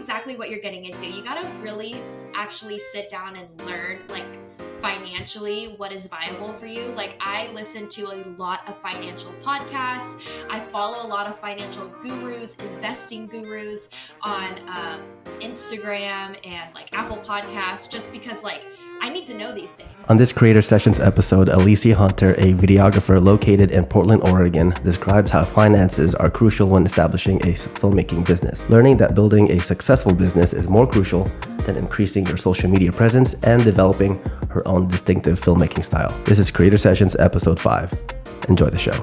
exactly what you're getting into. You got to really actually sit down and learn, like, financially what is viable for you. Like, I listen to a lot of financial podcasts. I follow a lot of financial gurus, investing gurus on Instagram and like Apple Podcasts, just because like I need to know these things. On this Creator Sessions episode, Alesia Hunter, a videographer located in Portland, Oregon, describes how finances are crucial when establishing a filmmaking business. Learning that building a successful business is more crucial than increasing your social media presence and developing her own distinctive filmmaking style. This is Creator Sessions episode 5. Enjoy the show.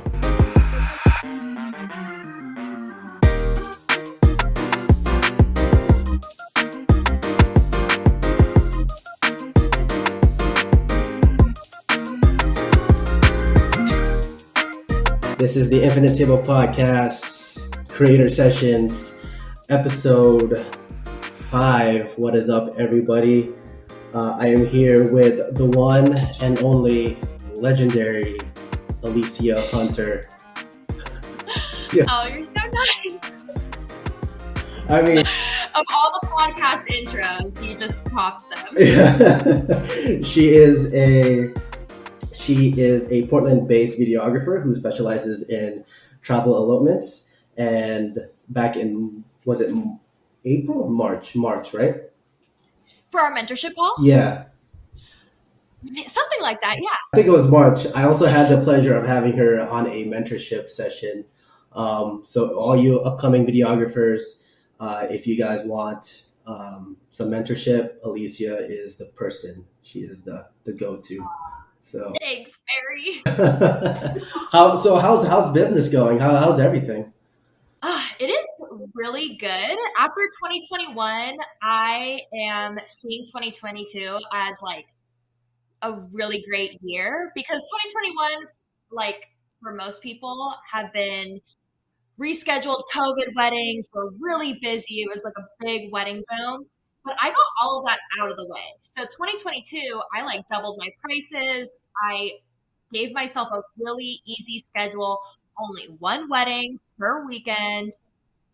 This is the Infinite Table Podcast, Creator Sessions, episode 5. What is up, everybody? I am here with the one and only legendary Alesia Hunter. Yeah. Oh, you're so nice. I mean, of all the podcast intros, you just popped them. Yeah. She is a Portland-based videographer who specializes in travel elopements. And back in, was it April or March? March, right? For our mentorship call? Yeah. Something like that, yeah. I think it was March. I also had the pleasure of having her on a mentorship session. So all you upcoming videographers, if you guys want some mentorship, Alesia is the person. She is the go-to. So thanks, Barry. How's business going? How's everything? It is really good. After 2021, I am seeing 2022 as like a really great year, because 2021, like for most people, have been rescheduled COVID weddings. We're really busy. It was like a big wedding boom. But I got all of that out of the way. So 2022, I like doubled my prices. I gave myself a really easy schedule, only one wedding per weekend.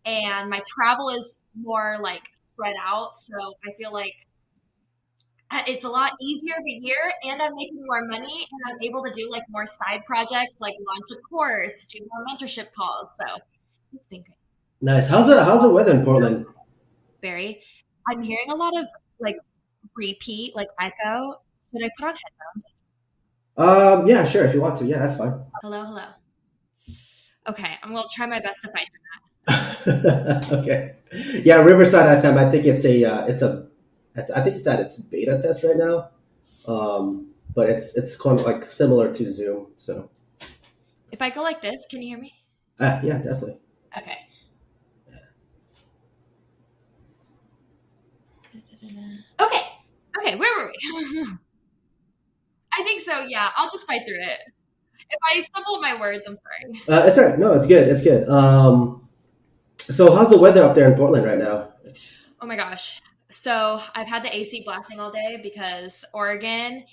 And my travel is more like spread out. So I feel like it's a lot easier of a year, and I'm making more money, and I'm able to do like more side projects, like launch a course, do more mentorship calls. So it's been great. Nice. How's the weather in Portland? Barry, I'm hearing a lot of like repeat, like echo. Should I put on headphones? Yeah, sure. If you want to. Yeah, that's fine. Hello. Okay, I'm gonna try my best to fight that. Okay. Yeah, Riverside FM. I think I think it's at its beta test right now. But it's kind of like similar to Zoom. So. If I go like this, can you hear me? Yeah, definitely. Okay. Okay, where were we? I think so, yeah. I'll just fight through it. If I stumble on my words, I'm sorry. It's all right. No, it's good. It's good. So how's the weather up there in Portland right now? Oh my gosh. So I've had the AC blasting all day because Oregon,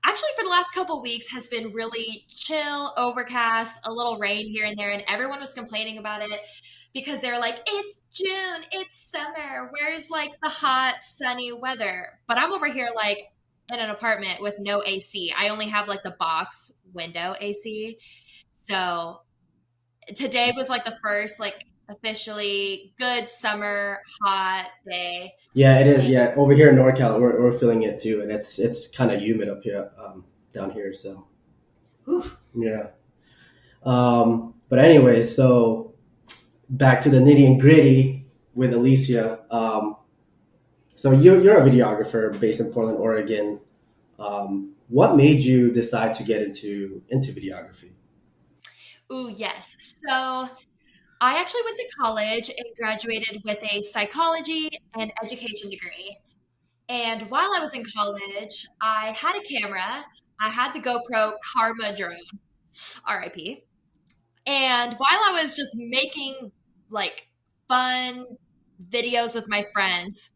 actually for the last couple of weeks, has been really chill, overcast, a little rain here and there, and everyone was complaining about it because they're like, it's June, it's summer, where's like the hot, sunny weather? But I'm over here like in an apartment with no AC. I only have like the box window AC. So today was like the first like officially good summer hot day. Yeah, it is. Yeah, over here in NorCal, we're feeling it too, and it's kind of humid up here, down here. So, oof. Yeah. But anyways, so back to the nitty and gritty with Alesia. So you're a videographer based in Portland, Oregon. What made you decide to get into videography? Ooh, yes. So I actually went to college and graduated with a psychology and education degree. And while I was in college, I had a camera. I had the GoPro Karma drone, RIP. And while I was just making like fun videos with my friends,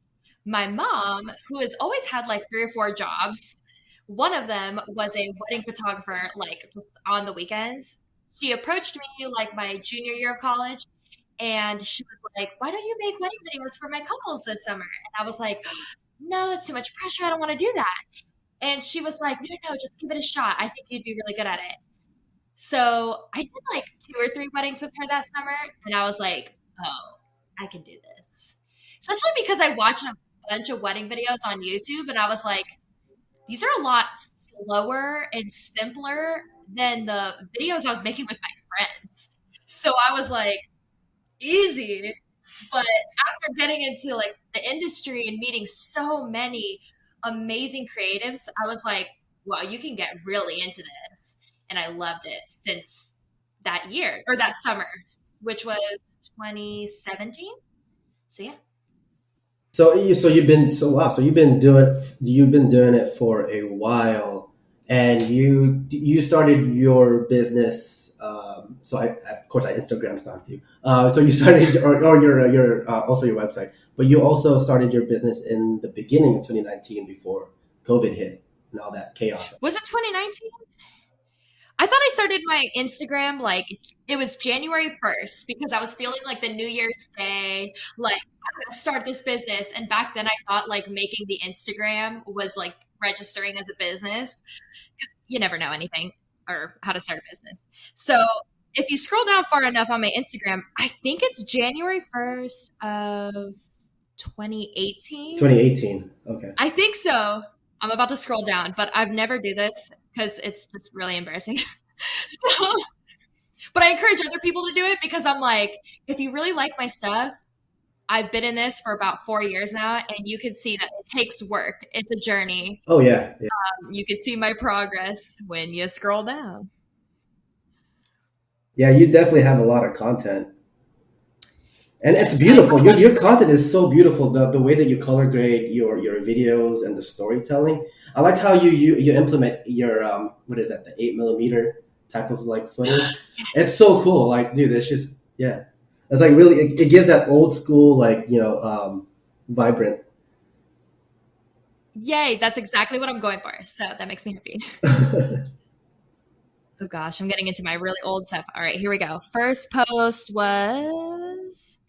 my mom, who has always had like 3 or 4 jobs, one of them was a wedding photographer, like on the weekends. She approached me like my junior year of college, And she was like, "Why don't you make wedding videos for my couples this summer?" And I was like, "No, that's too much pressure. I don't want to do that." And she was like, "No, no, no, just give it a shot. I think you'd be really good at it." So I did like 2 or 3 weddings with her that summer, and I was like, "Oh, I can do this." Especially because I watched a bunch of wedding videos on YouTube, and I was like, these are a lot slower and simpler than the videos I was making with my friends. So I was like, easy. But after getting into like the industry and meeting so many amazing creatives, I was like, wow, you can get really into this. And I loved it since that year or that summer, which was 2017. So yeah. you've been doing it for a while, and you started your business. So I of course I Instagram stalked you. So you started or your also your website, but you also started your business in the beginning of 2019 before COVID hit and all that chaos. Was it 2019? I thought I started my Instagram like it was January 1st because I was feeling like the New Year's Day, like I'm gonna start this business. And back then I thought like making the Instagram was like registering as a business. You never know anything or how to start a business. So if you scroll down far enough on my Instagram, I think it's January 1st of 2018. 2018. Okay. I think so. I'm about to scroll down, but I've never do this because it's just really embarrassing. So, but I encourage other people to do it because I'm like, if you really like my stuff, I've been in this for about 4 years now, and you can see that it takes work. It's a journey. Oh yeah. You can see my progress when you scroll down. Yeah, you definitely have a lot of content. And it's Yes, I have beautiful. a Your, bunch of your content is so beautiful. The way that you color grade your videos and the storytelling. I like how you implement your what is that, the 8 millimeter type of like footage. It's so yes. cool. Like, dude, it's just yeah. It's like really it gives that old school like vibrant. Yay, that's exactly what I'm going for. So that makes me happy. Oh gosh, I'm getting into my really old stuff. All right, here we go. First post was,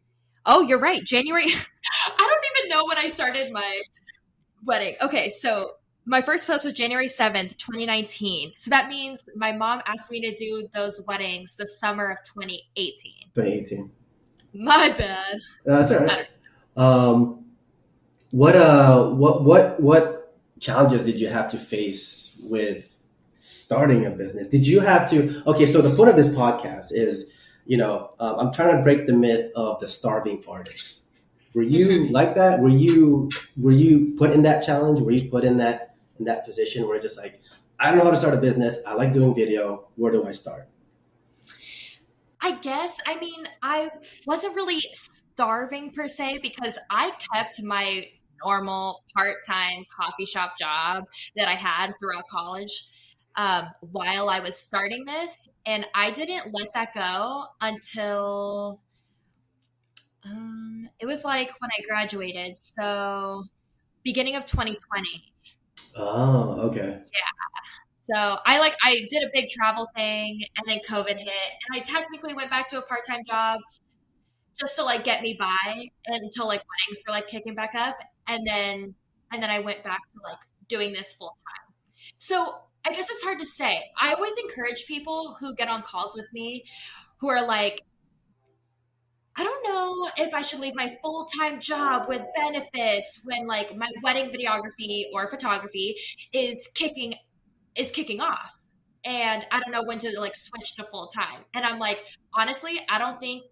oh, you're right, January. I don't even know when I started my wedding. Okay, so my first post was January 7th, 2019. So that means my mom asked me to do those weddings the summer of 2018. 2018. My bad. That's all I right. don't Um, what challenges did you have to face with starting a business? Did you have to? Okay, so the point of this podcast is, I'm trying to break the myth of the starving artist. Were you Mhm. like that? Were you put in that challenge? Were you put in that position where just like, I don't know how to start a business. I like doing video. Where do I start? I guess, I mean, I wasn't really starving per se because I kept my normal part time coffee shop job that I had throughout college while I was starting this. And I didn't let that go until it was like when I graduated. So, beginning of 2020. Oh, okay. So I did a big travel thing and then COVID hit and I technically went back to a part-time job just to like get me by until like weddings were like kicking back up and then I went back to like doing this full time. So I guess it's hard to say. I always encourage people who get on calls with me who are like, I don't know if I should leave my full-time job with benefits when like my wedding videography or photography is kicking off. And I don't know when to like switch to full time. And I'm like, honestly, I don't think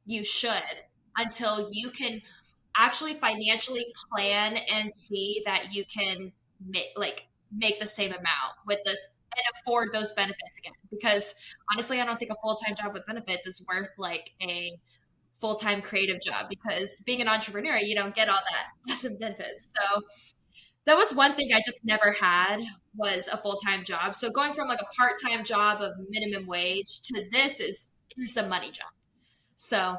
you should until you can actually financially plan and see that you can make the same amount with this and afford those benefits again. Because honestly, I don't think a full time job with benefits is worth like a full time creative job because being an entrepreneur, you don't get all that awesome benefits. So that was one thing I just never had was a full time job. So going from like a part time job of minimum wage to this is a money job. So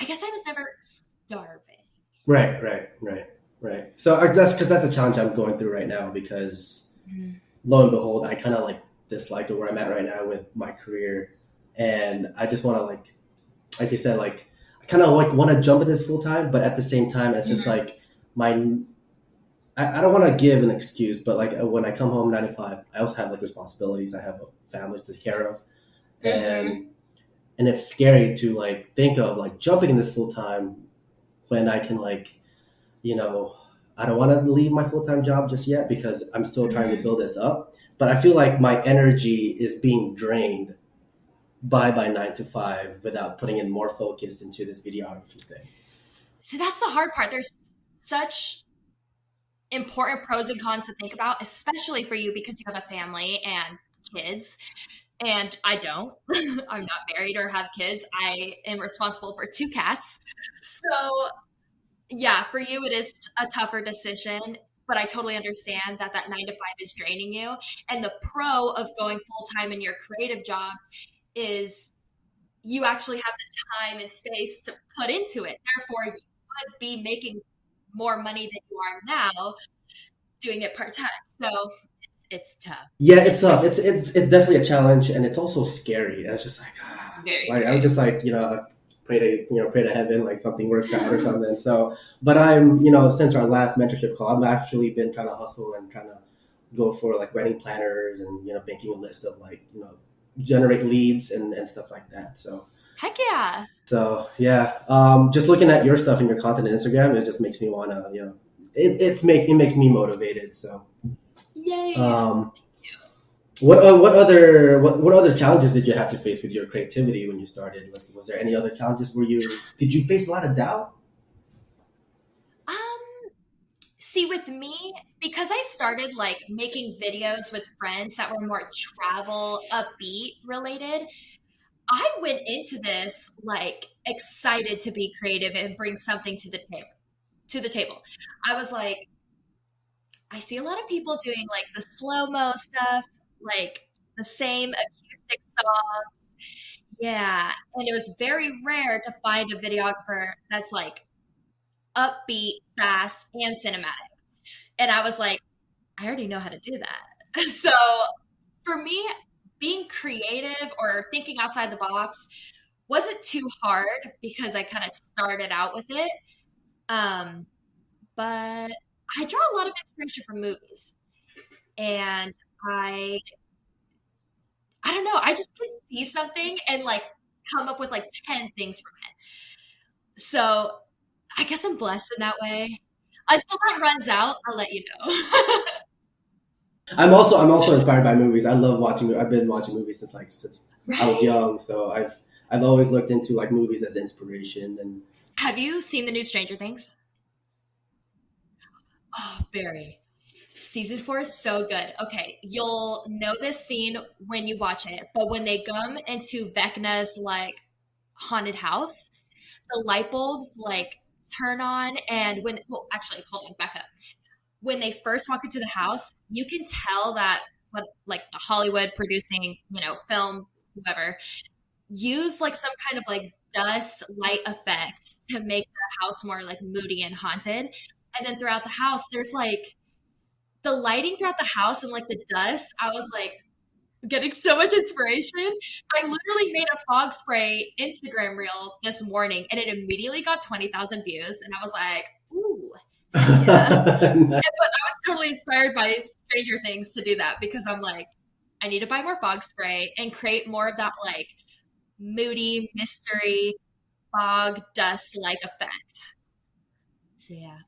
I guess I was never starving. Right, right, right, right. So that's because that's the challenge I'm going through right now because Mhm. lo and behold, I kind of like dislike where I'm at right now with my career, and I just want to like like you said, like I kind of like want to jump in this full time, but at the same time, it's just Mhm. like my I don't want to give an excuse, but like when I come home 9 to 5, I also have like responsibilities. I have a family to take care of, Mhm. and it's scary to like think of like jumping in this full time when I can like you know I don't want to leave my full time job just yet because I'm still trying to Mhm. build this up. But I feel like my energy is being drained by 9 to 5 without putting in more focus into this videography thing. So that's the hard part. There's such important pros and cons to think about, especially for you because you have a family and kids. And I don't. I'm not married or have kids. I am responsible for two cats. So, yeah, for you, it is a tougher decision. But I totally understand that that 9 to 5 is draining you. And the pro of going full time in your creative job is you actually have the time and space to put into it. Therefore, you would be making more money than you are now doing it part time. So it's tough. Yeah, it's It's very tough. It's definitely a challenge, and it's also scary. And it's just like very like I'm scary. just like pray to pray to heaven like something works out or something. So, but I'm since our last mentorship call, I've actually been trying to hustle and trying to go for like writing planners and making a list of like generate leads and stuff like that. So Heck yeah. yeah, just looking at your stuff and your content on Instagram, it just makes me want to it makes me motivated. So. Yay. Um, what other challenges did you have to face with your creativity when you started? Like, was there any other challenges? Did you face a lot of doubt? Um, See, with me, because I started like making videos with friends that were more travel, upbeat related, I went into this like excited to be creative and bring something to the table. To the table, I was like, I see a lot of people doing like the slow mo stuff, like the same acoustic songs. Yeah, and it was very rare to find a videographer that's like upbeat, fast, and cinematic. And I was like, I already know how to do that. So for me, being creative or thinking outside the box wasn't too hard because I kind of started out with it. Um, but I draw a lot of inspiration from movies, and I I don't know, I just can see something and like come up with like 10 things from it. So I guess I'm blessed in that way. Until that runs out, I'll let you know. I'm also inspired by movies. I love watching. I've been watching movies since I was Right? young. So I've always looked into like movies as inspiration. And Have you seen the new Stranger Things? Oh, Barry. Season 4 is so good. Okay, you'll know this scene when you watch it, but when they come into Vecna's like haunted house, the light bulbs like turn on, and when well, actually, hold on, back up. When they first walk into the house, you can tell that what like the Hollywood producing, film, whoever, use like some kind of like dust light effect to make the house more like moody and haunted. And then throughout the house, there's like the lighting throughout the house and like the dust. I was like getting so much inspiration. I literally made a fog spray Instagram reel this morning and it immediately got 20,000 views. And I was like, ooh, heck yeah. But I was totally inspired by Stranger Things to do that because I'm like, I need to buy more fog spray and create more of that like moody mystery fog dust like effect. So yeah.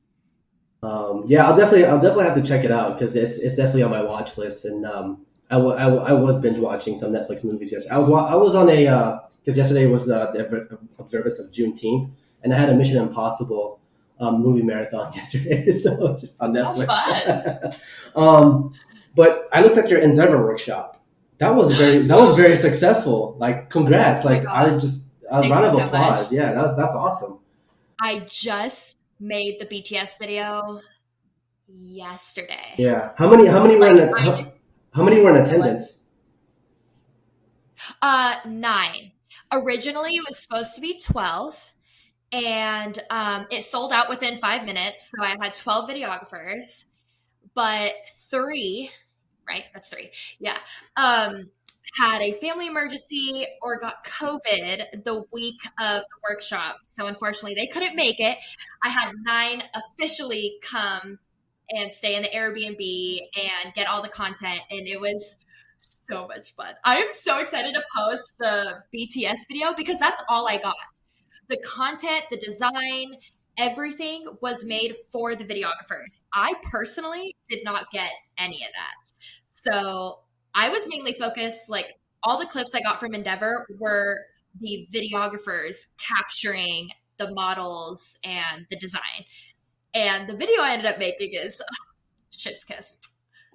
yeah, I'll definitely have to check it out because it's definitely on my watch list. And I was binge watching some Netflix movies yesterday. I was on a because yesterday was the observance of Juneteenth, and I had a Mission Impossible movie marathon yesterday, so just on How Netflix. fun. um, but I looked at your Endeavor workshop. That was very successful. Like, congrats! Oh my Like, gosh. a Thank round you of so much. applause. Yeah, that's awesome. I just made the BTS video yesterday. Yeah. How many were Like in I how many were in what? attendance? 9. Originally it was supposed to be 12 and it sold out within 5 minutes. So I had 12 videographers, but 3, right? That's 3. Yeah. Um had a family emergency or got COVID the week of the workshop. So unfortunately, they couldn't make it. I had 9 officially come and stay in the Airbnb and get all the content, and it was so much fun. I am so excited to post the BTS video because that's all I got. The content, the design, everything was made for the videographers. I personally did not get any of that. So I was mainly focused, like all the clips I got from Endeavor were the videographers capturing the models and the design. And the video I ended up making is Chip's Kiss.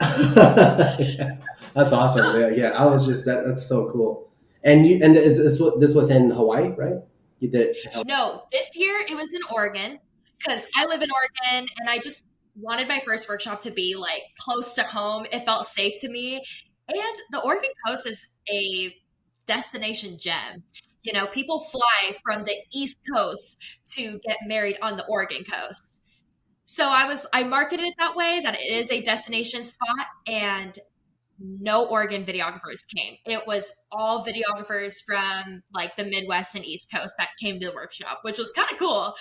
Yeah. That's awesome. Yeah, yeah. I was just that's so cool. And this was in Hawaii, right? You did. No, this year it was in Oregon because I live in Oregon and I just wanted my first workshop to be like close to home. It felt safe to me. And the Oregon coast is a destination gem. You know, people fly from the East Coast to get married on the Oregon coast. So I marketed it that way that it is a destination spot, and no Oregon videographers came. It was all videographers from like the Midwest and East Coast that came to the workshop, which was kind of cool.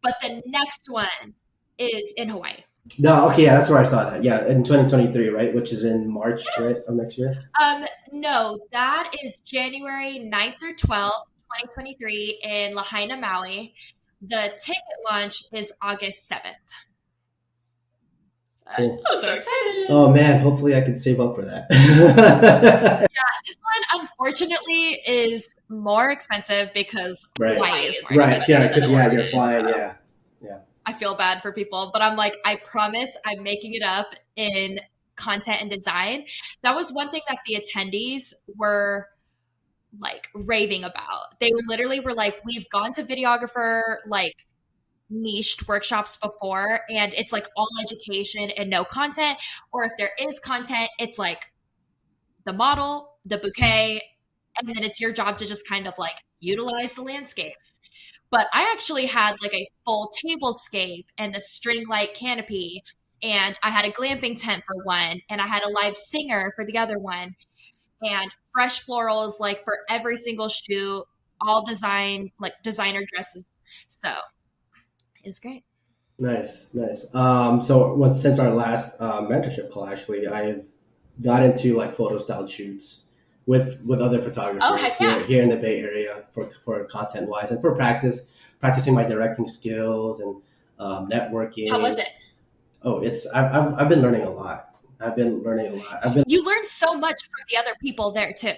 But the next one is in Hawaii. No, okay, yeah, that's where I saw that. Yeah, in 2023, right, which is in March, right, Yes. of next year. No, that is January 9th through 12th, 2023 in Lahaina, Maui. The ticket launch is August 7th. Cool. I'm so excited. Oh man, hopefully I can save up for that. This one, unfortunately, is more expensive because Right. Hawaii is more Right. expensive Yeah, than because yeah, you're Oregon. flying. Yeah. Yeah. I feel bad for people, but I'm like, I promise I'm making it up in content and design. That was one thing that the attendees were like raving about. They were like, we've gone to videographer like niched workshops before, and it's like all education and no content. Or if there is content, it's like the model, the bouquet, and then it's your job to just kind of like utilize the landscapes. But I actually had like a full tablescape and the string light canopy, and I had a glamping tent for one, and I had a live singer for the other one, and fresh florals like for every single shoot, all design like designer dresses. So it was great. Nice, nice. So since our last mentorship call, actually, I've got into like photo style shoots with other Oh, photographers heck yeah. here in the Bay Area for content wise and for practicing my directing skills and How was networking. it? Oh, I've been learning a lot. I've been learning a lot. I've been You learned so much from the other people there too.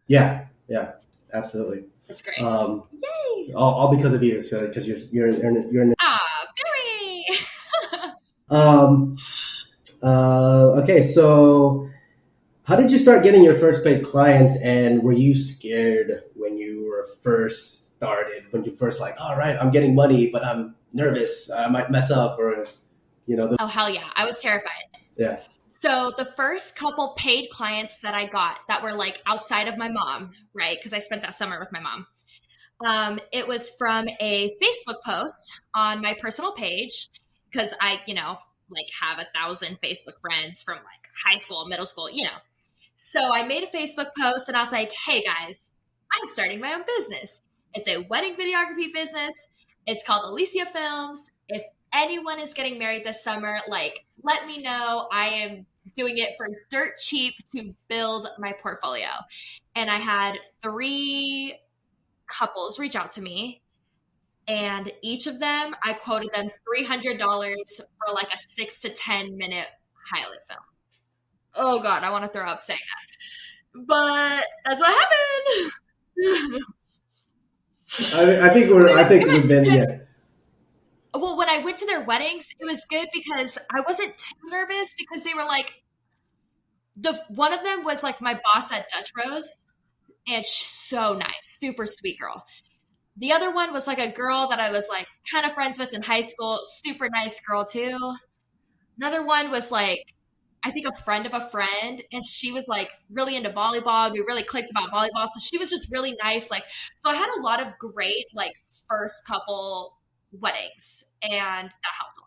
Yeah, yeah, absolutely. It's great. Um, Yay. all because of you, so because you're in. Ah, very. Um, okay, so how did you start getting your first paid clients, and were you scared when you were first started? When you first like, all right, I'm getting money, but I'm nervous. I might mess up, or Oh, hell yeah. I was terrified. yeah. So the first couple paid clients that I got that were like outside of my mom, right? Because I spent that summer with my mom. It was from a Facebook post on my personal page because I, like have 1,000 Facebook friends from like high school, middle school. So I made a Facebook post and I was like, hey guys, I'm starting my own business. It's a wedding videography business. It's called Alesia Films. If anyone is getting married this summer, like, let me know. I am doing it for dirt cheap to build my portfolio. And I had 3 couples reach out to me, and each of them, I quoted them $300 for like a 6 to 10 minute highlight film. Oh God, I want to throw up saying that, but that's what happened. I think we've been Because, yeah. well, when I went to their weddings, it was good because I wasn't too nervous because they were like, one of them was like my boss at Dutch Rose, and she's so nice, super sweet girl. The other one was like a girl that I was like kind of friends with in high school, super nice girl too. Another one was like, I think a friend of a friend, and she was like really into volleyball. We really clicked about volleyball. So she was just really nice. Like, so I had a lot of great like first couple weddings, and that helped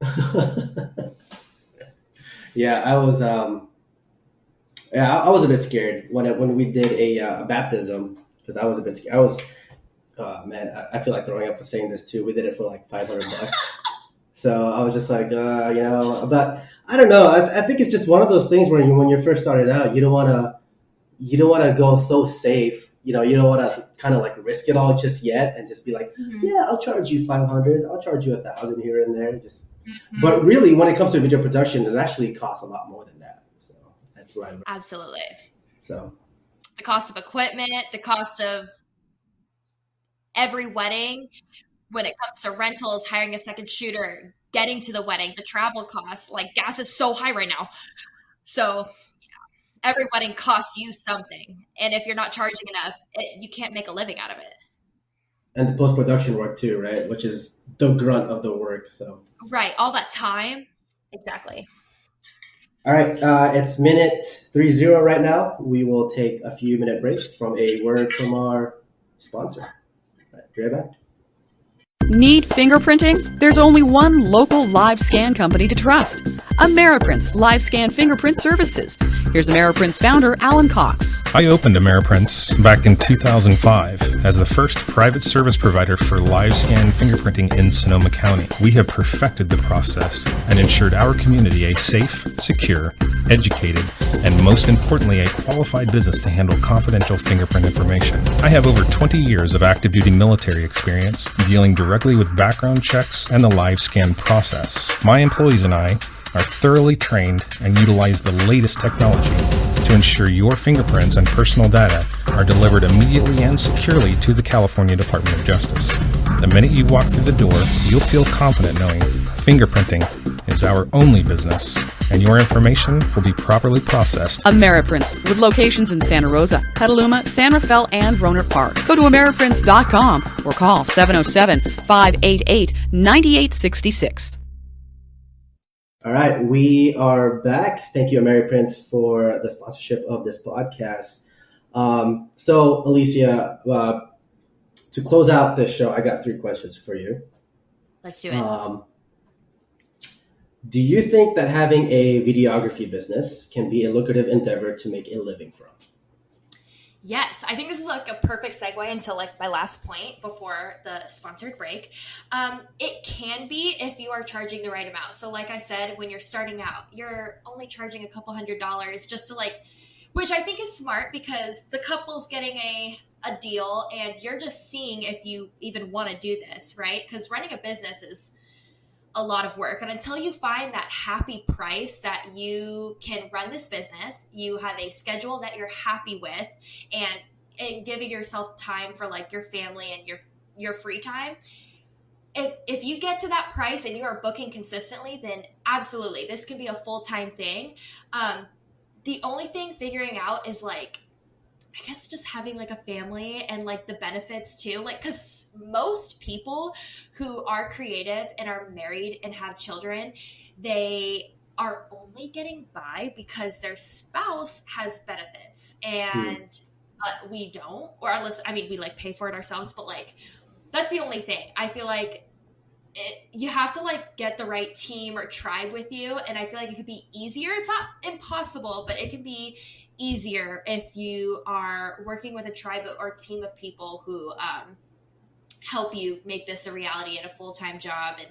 a lot. Yeah, I was Yeah, I was a bit scared when we did a baptism because I was a bit scared. I was, man, I feel like throwing up for saying this too. We did it for like $500, so I was just like, but I don't know. I think it's just one of those things where when you're first started out, you don't want to go so safe. You don't want to kind of like risk it all just yet and just be like, Hmm. yeah, I'll charge you 500, I'll charge you 1,000 here and there. Just, Hmm. but really, when it comes to video production, it actually costs a lot more than that. So that's what I. Absolutely. So The cost of equipment, the cost of every wedding, when it comes to rentals, hiring a second shooter, getting to the wedding, the travel costs, like gas is so high right now. So every wedding costs you something. And if you're not charging enough, you can't make a living out of it. and the post production work too, right? Which is the grunt of the work. So Right. All that time. Exactly. all right, it's minute 30 right now. We will take a few minute break from a word from our sponsor. All right, be right back. Need fingerprinting? There's only one local live scan company to trust. Ameriprints Live Scan Fingerprint Services. Here's Ameriprints founder Alan Cox. I opened Ameriprints back in 2005 as the first private service provider for live scan fingerprinting in Sonoma County. We have perfected the process and ensured our community a safe, secure, educated, and most importantly, a qualified business to handle confidential fingerprint information. I have over 20 years of active duty military experience dealing directly with background checks and the live scan process. My employees and I are thoroughly trained and utilize the latest technology to ensure your fingerprints and personal data are delivered immediately and securely to the California Department of Justice. The minute you walk through the door, you'll feel confident knowing fingerprinting is our only business and your information will be properly processed. Ameriprints, with locations in Santa Rosa, Petaluma, San Rafael, and Rohnert Park. Go to ameriprints.com or call 707-588-9866. All right, we are back. Thank you, Mary Prince, for the sponsorship of this podcast. So, Alicia, to close out this show, I got 3 questions for you. Let's do it. Um, do you think that having a videography business can be a lucrative endeavor to make a living from? Yes, I think this is like a perfect segue into like my last point before the sponsored break. It can be if you are charging the right amount. So, like I said, when you're starting out, you're only charging a couple $100s just to like, which I think is smart because the couple's getting a deal and you're just seeing if you even want to do this, right? Because running a business is a lot of work. And until you find that happy price that you can run this business, you have a schedule that you're happy with and giving yourself time for like your family and your free time. If you get to that price and you are booking consistently, then absolutely this can be a full-time thing. The only thing figuring out is like I guess just having like a family and like the benefits too. Like, because most people who are creative and are married and have children, they are only getting by because their spouse has benefits Hmm. and we don't, or unless, I mean, we like pay for it ourselves, but like that's the only thing. I feel like you have to like get the right team or tribe with you, and I feel like it could be easier. It's not impossible, but it can be easier if you are working with a tribe or team of people who help you make this a reality and a full-time job, and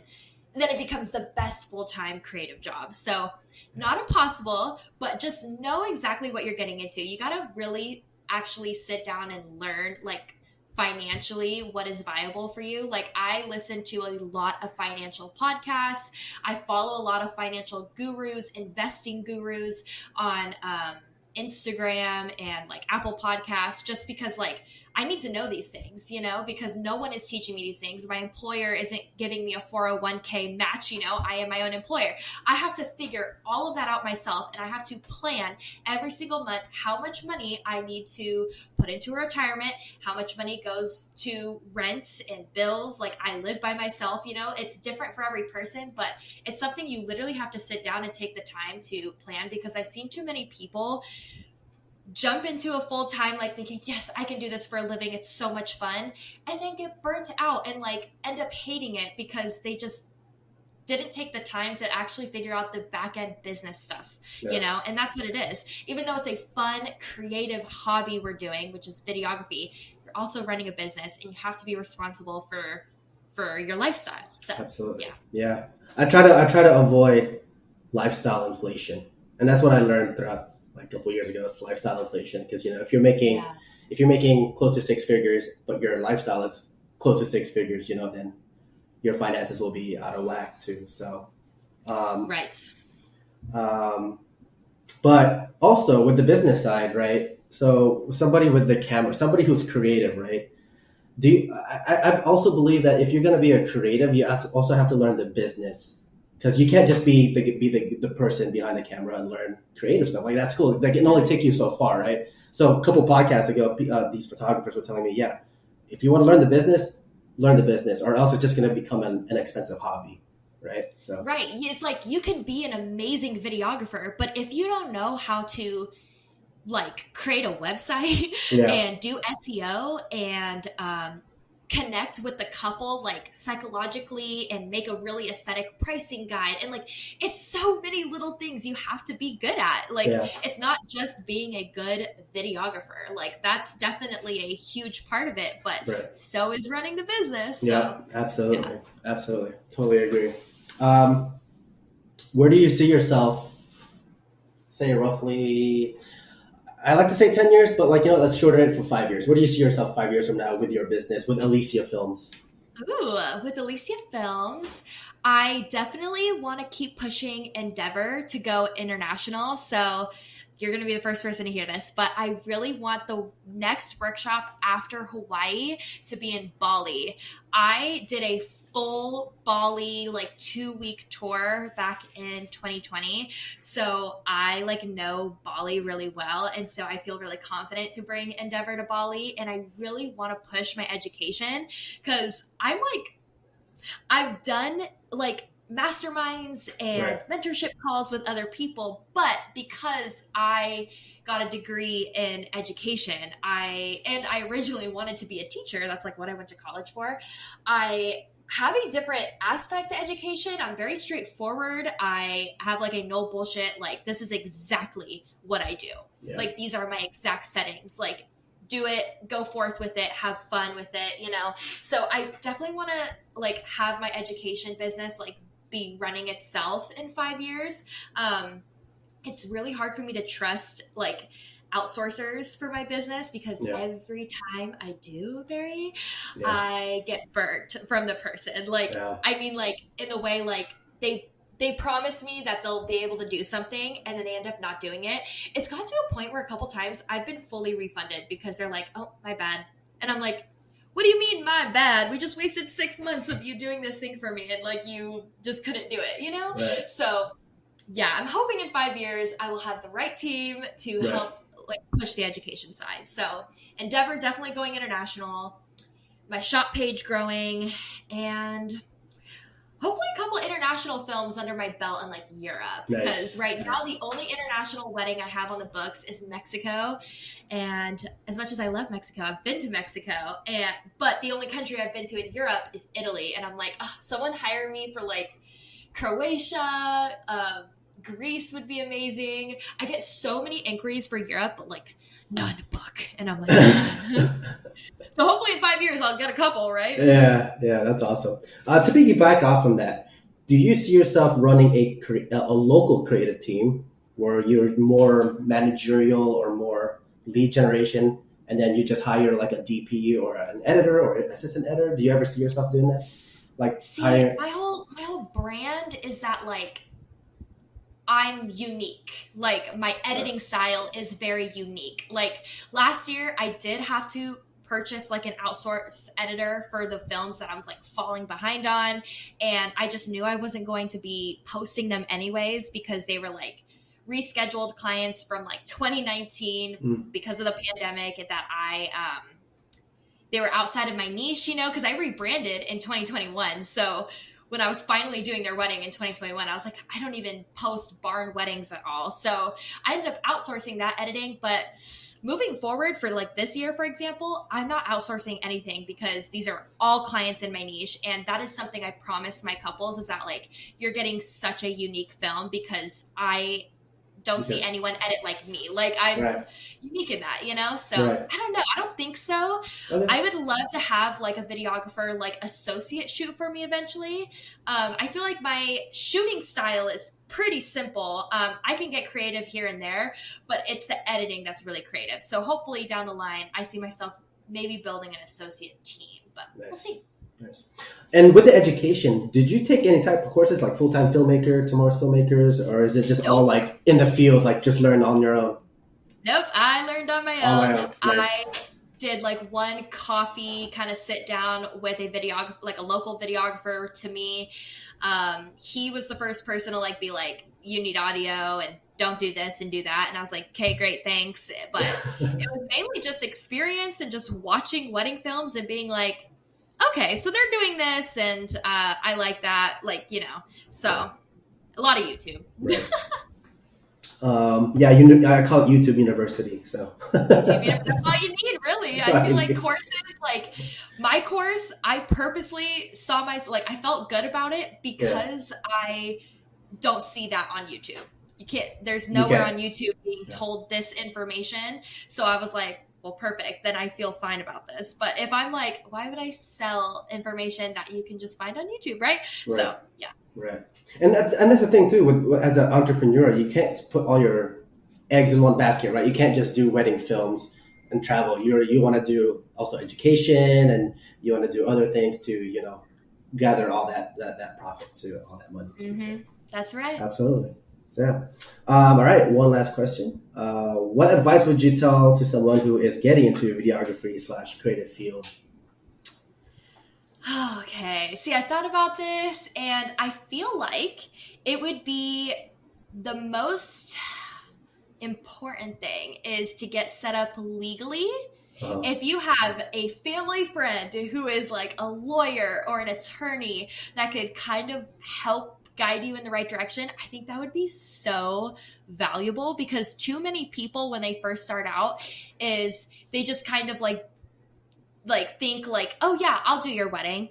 then it becomes the best full-time creative job. So not impossible, but just know exactly what you're getting into. You got to really actually sit down and learn like financially what is viable for you. Like I listen to a lot of financial podcasts. I follow a lot of financial gurus, investing gurus on Instagram and like Apple Podcasts, just because like I need to know these things, because no one is teaching me these things. My employer isn't giving me a 401k match, I am my own employer. I have to figure all of that out myself, and I have to plan every single month how much money I need to put into retirement, how much money goes to rent and bills. Like I live by myself, it's different for every person, but it's something you literally have to sit down and take the time to plan, because I've seen too many people jump into a full time, like thinking, yes, I can do this for a living. It's so much fun. And then get burnt out and like end up hating it because they just didn't take the time to actually figure out the back end business stuff, Yeah. you know, and that's what it is. Even though it's a fun, creative hobby we're doing, which is videography, you're also running a business and you have to be responsible for your lifestyle. So Absolutely. yeah. Yeah. I try to avoid lifestyle inflation. And that's what I learned throughout like a couple of years ago, is lifestyle inflation. Because if you're making close to six figures, but your lifestyle is close to six figures, then your finances will be out of whack too. So Right. but also with the business side, right? So somebody with the camera, somebody who's creative, right? I also believe that if you're going to be a creative, you also have to learn the business, because you can't just be the person behind the camera and learn creative stuff. Like, that's cool. That can only take you so far, right? So a couple podcasts ago, these photographers were telling me, yeah, if you want to learn the business, or else it's just going to become an expensive hobby, right? So Right. It's like you can be an amazing videographer, but if you don't know how to like create a website yeah, and do SEO and connect with the couple like psychologically and make a really aesthetic pricing guide, and like it's so many little things you have to be good at. Like yeah, it's not just being a good videographer. Like that's definitely a huge part of it, but right. so is running the business. Yeah, So absolutely, yeah. absolutely, totally agree. Where do you see yourself? Say roughly. I like to say 10 years, but let's shorten it for 5 years. Where do you see yourself 5 years from now with your business, with Alesia Films? Ooh, with Alesia Films, I definitely want to keep pushing Endeavor to go international. So you're going to be the first person to hear this, but I really want the next workshop after Hawaii to be in Bali. I did a full Bali, like 2-week tour back in 2020. So I like know Bali really well. And so I feel really confident to bring Endeavor to Bali. And I really want to push my education because I've done like masterminds and Right. mentorship calls with other people, but because I got a degree in education, I originally wanted to be a teacher. That's like what I went to college for. I have a different aspect to education. I'm very straightforward. I have like a no bullshit, like this is exactly what I do. Yeah. Like these are my exact settings. Like do it, go forth with it, have fun with it, you know? So I definitely want to like have my education business like be running itself in 5 years. It's really hard for me to trust like outsourcers for my business because Yeah. every time I do, Barry, Yeah. I get burnt from the person. Like, Yeah. I mean, like in the way, like they promise me that they'll be able to do something and then they end up not doing it. It's gotten to a point where a couple times I've been fully refunded because they're like, oh, my bad. And I'm like, what do you mean my bad? We just wasted 6 months of you doing this thing for me and like you just couldn't do it, you know? Right. So yeah, I'm hoping in 5 years I will have the right team to Right. help like push the education side. So Endeavor definitely going international, my shop page growing, and hopefully a couple international films under my belt in like Europe. Nice. Because right now Nice. the only international wedding I have on the books is Mexico. And as much as I love Mexico, I've been to Mexico. But the only country I've been to in Europe is Italy. And I'm like, oh, someone hire me for like Croatia, Greece would be amazing. I get so many inquiries for Europe, but like none book. And I'm like, so hopefully in 5 years I'll get a couple, right? Yeah, that's awesome. To piggyback off from that, do you see yourself running a local creative team where you're more managerial or more lead generation, and then you just hire like a DP or an editor or an assistant editor? Do you ever see yourself doing that? Like See, hire? my whole brand is that like I'm unique. Like my editing style is very unique. Like last year I did have to purchase like an outsource editor for the films that I was like falling behind on, and I just knew I wasn't going to be posting them anyways because they were like rescheduled clients from like 2019 because of the pandemic, and that they were outside of my niche, you know, because I rebranded in 2021. So when I was finally doing their wedding in 2021, I was like, I don't even post barn weddings at all. So I ended up outsourcing that editing. But moving forward for like this year, for example, I'm not outsourcing anything because these are all clients in my niche. And that is something I promised my couples, is that like, you're getting such a unique film because I don't see anyone edit like me. Like I'm unique in that, you know? So I don't know. I don't think so. Okay. I would love to have like a videographer, like associate shoot for me eventually. I feel like my shooting style is pretty simple. I can get creative here and there, but it's the editing that's really creative. So hopefully down the line, I see myself maybe building an associate team, but we'll see. Nice. And with the education, did you take any type of courses like full-time filmmaker, tomorrow's filmmakers, or is it just all like in the field, like just learn on your own? Nope, I learned on my own. Nice. I did like one coffee kind of sit down with a videographer, like a local videographer to me. He was the first person to like be like, you need audio and don't do this and do that. And I was like, okay, great, thanks. But it was mainly just experience and just watching wedding films and being like, okay, so they're doing this, and I like that, like, you know, so a lot of YouTube. Right. I call it YouTube University. So That's all you need, really. I feel like courses, like my course, I purposely saw I felt good about it because I don't see that on YouTube. There's nowhere on YouTube being told this information. So I was like, well, perfect. Then I feel fine about this. But if I'm like, why would I sell information that you can just find on YouTube, right? So, yeah. Right. And that's the thing, too, as an entrepreneur, you can't put all your eggs in one basket, right? You can't just do wedding films and travel. You want to do also education, and you want to do other things to, you know, gather all that profit, too, all that money, too. Mm-hmm. So. That's right. Absolutely. Yeah. All right. One last question. What advice would you tell to someone who is getting into videography/creative field? Okay. See, I thought about this, and I feel like it would be the most important thing is to get set up legally. If you have a family friend who is like a lawyer or an attorney that could kind of help guide you in the right direction, I think that would be so valuable, because too many people when they first start out is they just kind of like think like, oh yeah, I'll do your wedding,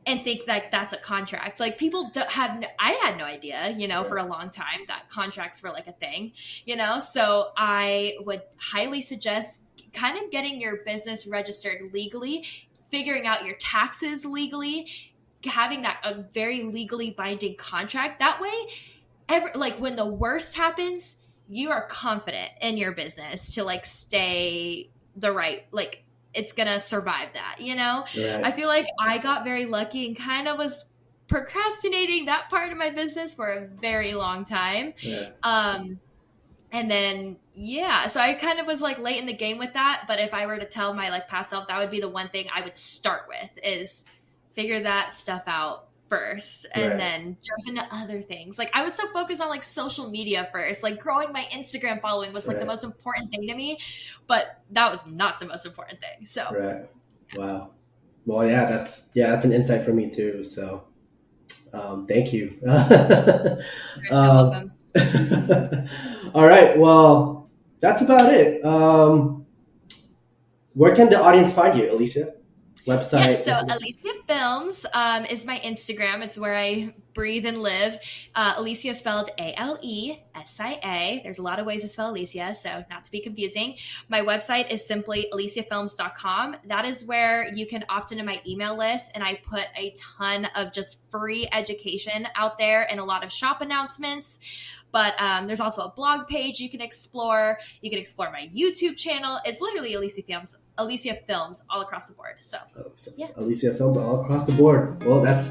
and think like that's a contract. Like people I had no idea, you know, for a long time that contracts were like a thing, you know? So I would highly suggest kind of getting your business registered legally, figuring out your taxes legally, having a very legally binding contract. That way, like when the worst happens, you are confident in your business to like stay the right, like it's gonna survive that, you know? Right. I feel like I got very lucky and kind of was procrastinating that part of my business for a very long time. Yeah. And then, so I kind of was like late in the game with that. But if I were to tell my like past self, that would be the one thing I would start with, is figure that stuff out first and then jump into other things. Like I was so focused on like social media first, like growing my Instagram following was like the most important thing to me, but that was not the most important thing. So Wow. Well, that's an insight for me too. So thank you. You're so welcome. All right. Well, that's about it. Where can the audience find you, Alesia? Website? Yes, so Alesia Films is my Instagram. It's where I breathe and live. Alesia spelled Alisia. There's a lot of ways to spell Alesia, so not to be confusing. My website is simply alesiafilms.com. That is where you can opt into my email list, and I put a ton of just free education out there and a lot of shop announcements. But there's also a blog page you can explore. You can explore my YouTube channel. It's literally Alesia Films all across the board. So, Alesia Films all across the board. Well, that's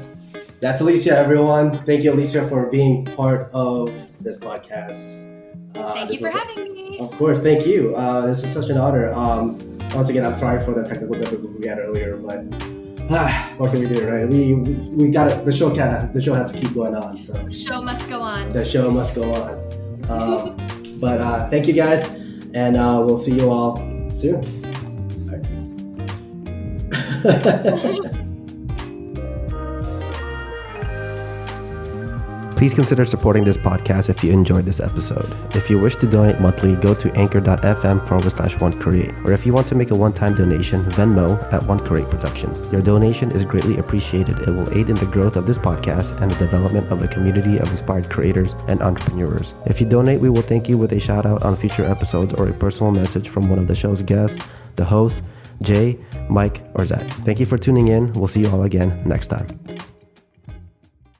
Alesia, everyone. Thank you, Alesia, for being part of this podcast. Thank you for having me. Of course, thank you. This is such an honor. Once again, I'm sorry for the technical difficulties we had earlier, but what can we do, right? We got it. The show has to keep going on. So the show must go on. The show must go on. But thank you guys, and we'll see you all soon. All right. Please consider supporting this podcast if you enjoyed this episode. If you wish to donate monthly, go to anchor.fm/OneCreate. Or if you want to make a one-time donation, Venmo at OneCreate Productions. Your donation is greatly appreciated. It will aid in the growth of this podcast and the development of a community of inspired creators and entrepreneurs. If you donate, we will thank you with a shout out on future episodes or a personal message from one of the show's guests, the hosts, Jay, Mike, or Zach. Thank you for tuning in. We'll see you all again next time.